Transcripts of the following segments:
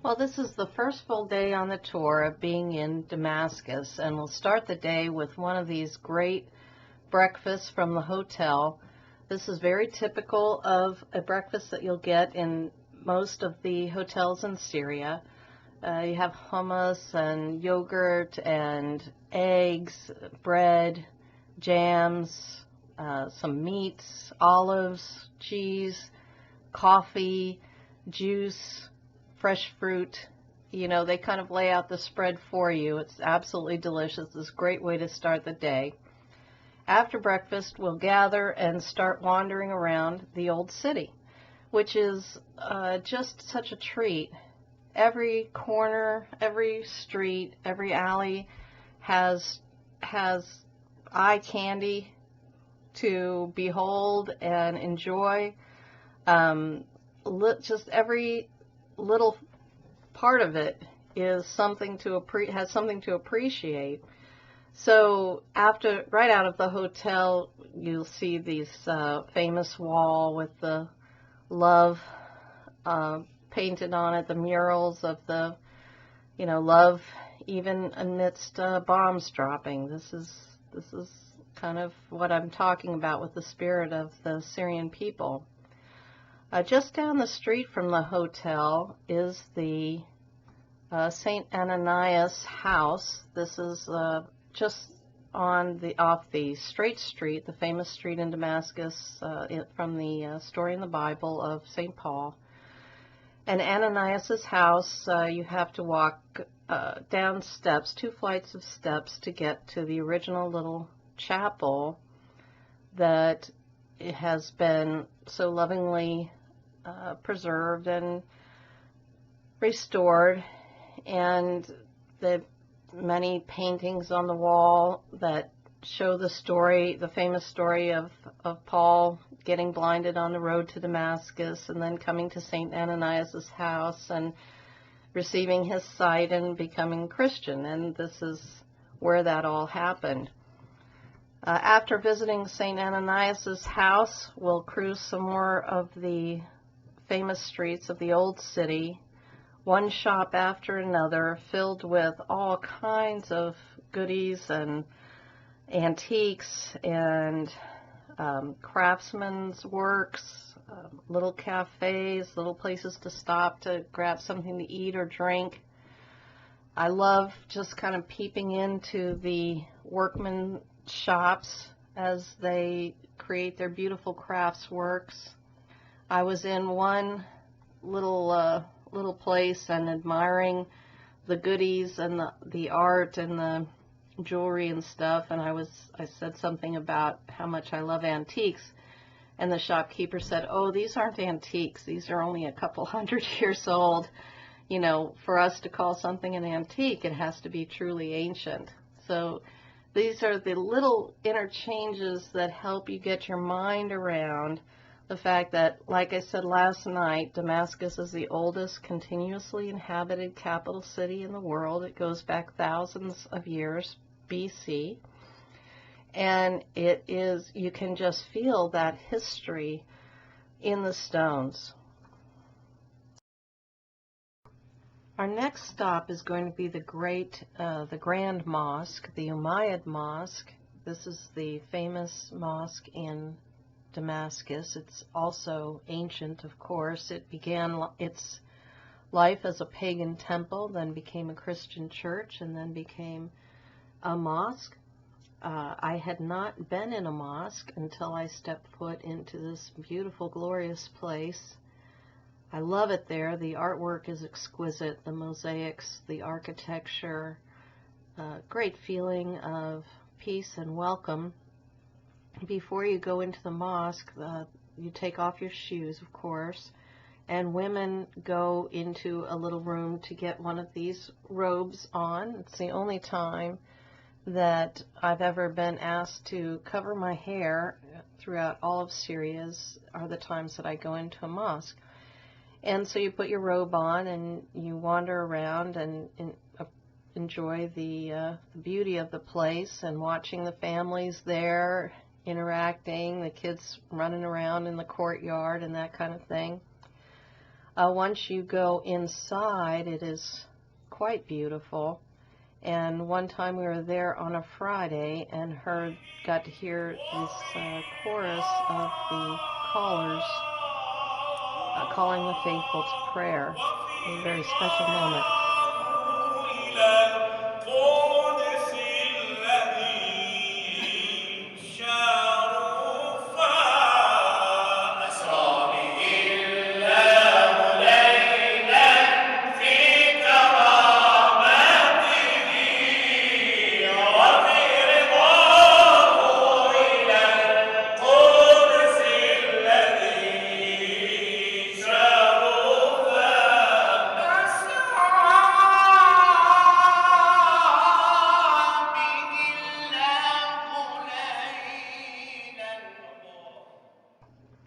Well, this is the first full day on the tour of being in Damascus, and we'll start the day with one of these great breakfasts from the hotel. This is very typical of a breakfast that you'll get in most of the hotels in Syria. You have hummus and yogurt and eggs, bread, jams, some meats, olives, cheese, coffee, juice, fresh fruit. You know, they kind of lay out the spread for you. It's absolutely delicious. It's a great way to start the day. After breakfast, we'll gather and start wandering around the old city, which is just such a treat. Every corner, every street, every alley has eye candy to behold and enjoy. Just every little part of it is something to has something to appreciate. So right out of the hotel, you'll see these famous wall with the love painted on it, the murals of the, love even amidst bombs dropping. This is kind of what I'm talking about with the spirit of the Syrian people. Just down the street from the hotel is the St. Ananias house. This is just off the straight street, the famous street in Damascus from the story in the Bible of St. Paul. And Ananias's house, you have to walk down steps, 2 flights of steps, to get to the original little chapel that it has been so lovingly preserved and restored, and the many paintings on the wall that show the story, the famous story of Paul getting blinded on the road to Damascus and then coming to St. Ananias' house and receiving his sight and becoming Christian. And this is where that all happened. After visiting St. Ananias' house, we'll cruise some more of the famous streets of the old city, one shop after another, filled with all kinds of goodies and antiques and craftsmen's works, little cafes, little places to stop to grab something to eat or drink. I love just kind of peeping into the workmen shops as they create their beautiful crafts works. I was in one little place and admiring the goodies and the art and the jewelry and stuff, and I said something about how much I love antiques, and the shopkeeper said, "Oh, these aren't antiques. These are only a couple hundred years old. For us to call something an antique, it has to be truly ancient." So these are the little interchanges that help you get your mind around the fact that, like I said last night, Damascus is the oldest continuously inhabited capital city in the world. It goes back thousands of years, BC. And you can just feel that history in the stones. Our next stop is going to be the Grand Mosque, the Umayyad Mosque. This is the famous mosque in Damascus. It's also ancient, of course. It began its life as a pagan temple, then became a Christian church, and then became a mosque. I had not been in a mosque until I stepped foot into this beautiful, glorious place. I love it there. The artwork is exquisite, the mosaics, the architecture, great feeling of peace and welcome. Before you go into the mosque, you take off your shoes, of course, and women go into a little room to get one of these robes on. It's the only time that I've ever been asked to cover my hair throughout all of Syria are the times that I go into a mosque. And so you put your robe on and you wander around and enjoy the beauty of the place and watching the families there interacting, the kids running around in the courtyard and that kind of thing. Once you go inside, it is quite beautiful. And one time we were there on a Friday and got to hear this chorus of the callers calling the faithful to prayer. It was a very special moment.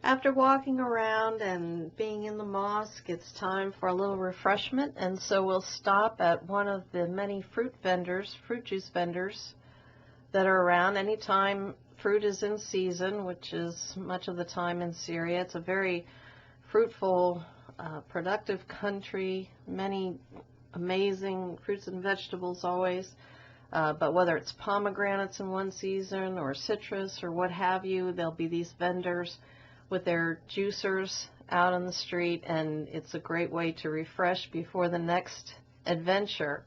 After walking around and being in the mosque, it's time for a little refreshment, and so we'll stop at one of the many fruit juice vendors that are around. Anytime fruit is in season, which is much of the time in Syria. It's a very fruitful, productive country, many amazing fruits and vegetables always. But whether it's pomegranates in one season or citrus or what have you, there'll be these vendors with their juicers out on the street, and it's a great way to refresh before the next adventure.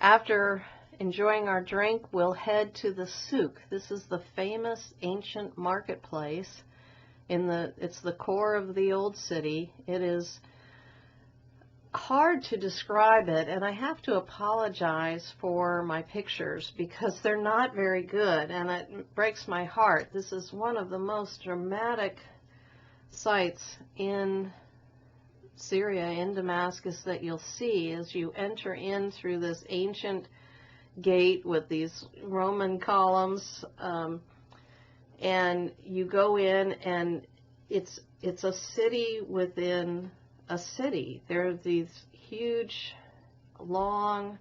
After enjoying our drink, we'll head to the Souk. This is the famous ancient marketplace. It's the core of the old city. It is hard to describe it, and I have to apologize for my pictures because they're not very good, and it breaks my heart. This is one of the most dramatic sights in Syria, in Damascus, that you'll see as you enter in through this ancient gate with these Roman columns, and you go in, and it's a city within a city. There are these huge, long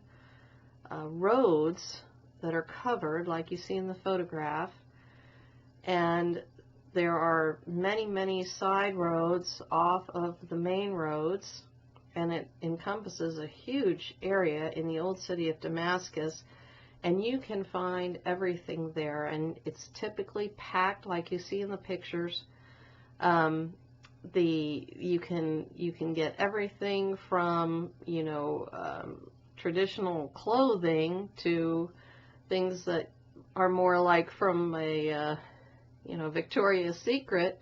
roads that are covered, like you see in the photograph, and there are many, many side roads off of the main roads, and it encompasses a huge area in the old city of Damascus, and you can find everything there, and it's typically packed like you see in the pictures. You can get everything from traditional clothing to things that are more like from a Victoria's Secret.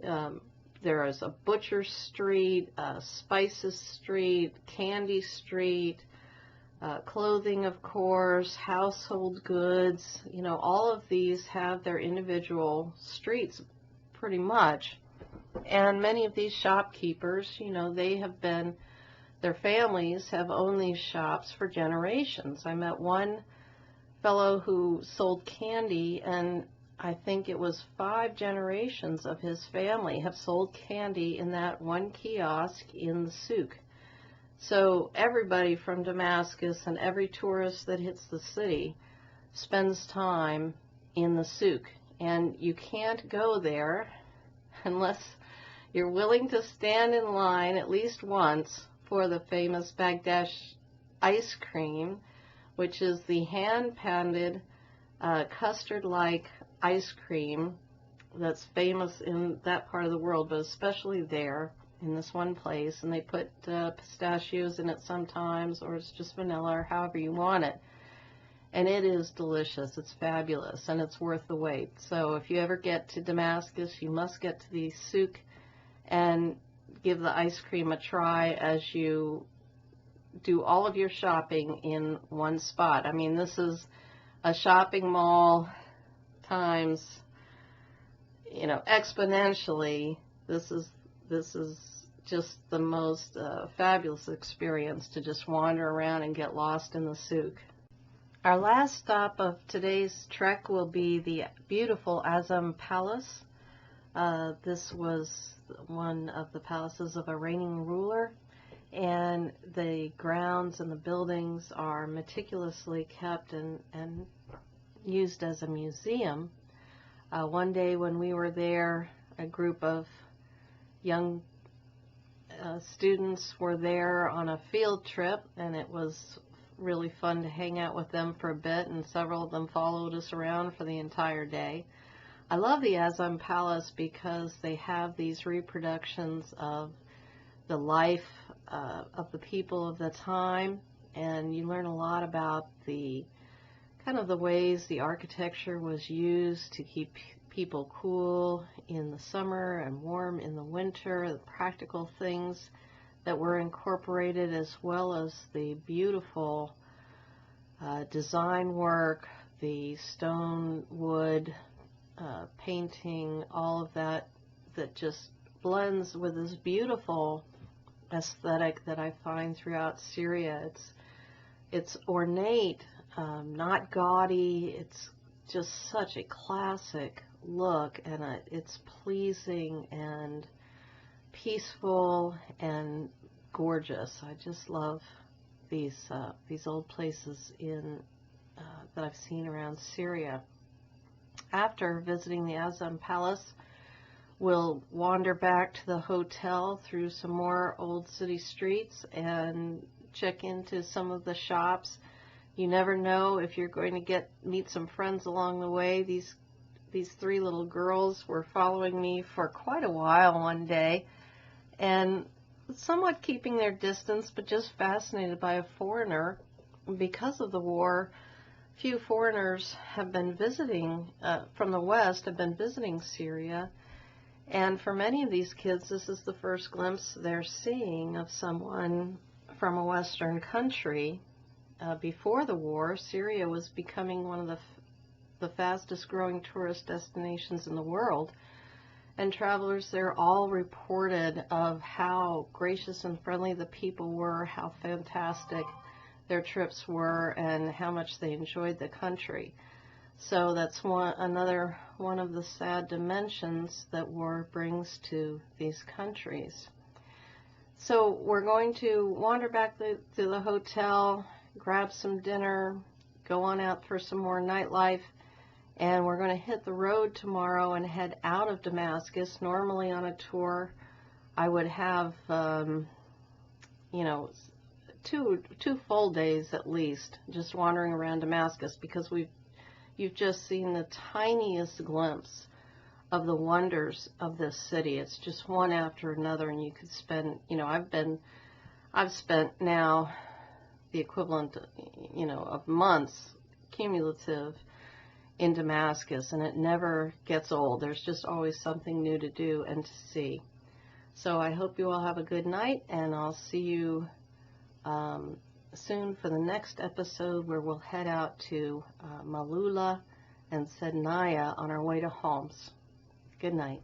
There is a butcher street, a spices street, candy street, clothing, of course, household goods. All of these have their individual streets pretty much. And many of these shopkeepers, their families have owned these shops for generations. I met one fellow who sold candy, and I think it was 5 generations of his family have sold candy in that one kiosk in the Souk. So everybody from Damascus and every tourist that hits the city spends time in the Souk. And you can't go there unless you're willing to stand in line at least once for the famous Bagdash ice cream, which is the hand-pounded custard-like ice cream that's famous in that part of the world, but especially there in this one place. And they put pistachios in it sometimes, or it's just vanilla, or however you want it. And it is delicious. It's fabulous, and it's worth the wait. So if you ever get to Damascus, you must get to the Souk and give the ice cream a try as you do all of your shopping in one spot. I mean, this is a shopping mall times, exponentially. This is just the most fabulous experience to just wander around and get lost in the Souk. Our last stop of today's trek will be the beautiful Azam Palace. This was one of the palaces of a reigning ruler, and the grounds and the buildings are meticulously kept and used as a museum. One day when we were there, a group of young students were there on a field trip, and it was really fun to hang out with them for a bit, and several of them followed us around for the entire day. I love the Azam Palace because they have these reproductions of the life of the people of the time, and you learn a lot about the kind of the ways the architecture was used to keep people cool in the summer and warm in the winter, the practical things that were incorporated, as well as the beautiful design work, the stone, wood, painting, all of that just blends with this beautiful aesthetic that I find throughout Syria. It's ornate, not gaudy. It's just such a classic look, and it's pleasing and peaceful and gorgeous. I just love these old places that I've seen around Syria. After visiting the Azam Palace, we'll wander back to the hotel through some more old city streets and check into some of the shops. You never know if you're going to meet some friends along the way. These three little girls were following me for quite a while one day, and somewhat keeping their distance, but just fascinated by a foreigner. Because of the war, few foreigners have been visiting from the West, have been visiting Syria, and for many of these kids, this is the first glimpse they're seeing of someone from a Western country. Before the war, Syria was becoming one of the fastest growing tourist destinations in the world, and travelers there all reported of how gracious and friendly the people were, how fantastic their trips were, and how much they enjoyed the country. So that's another one of the sad dimensions that war brings to these countries. So we're going to wander back to the hotel, grab some dinner, go on out for some more nightlife, and we're going to hit the road tomorrow and head out of Damascus. Normally on a tour, I would have, two full days at least just wandering around Damascus, because you've just seen the tiniest glimpse of the wonders of this city. It's just one after another, and you could spend, I've spent now the equivalent, of months cumulative in Damascus, and it never gets old. There's just always something new to do and to see. So I hope you all have a good night, and I'll see you soon for the next episode, where we'll head out to Malula and Sednaya on our way to Homs. Good night.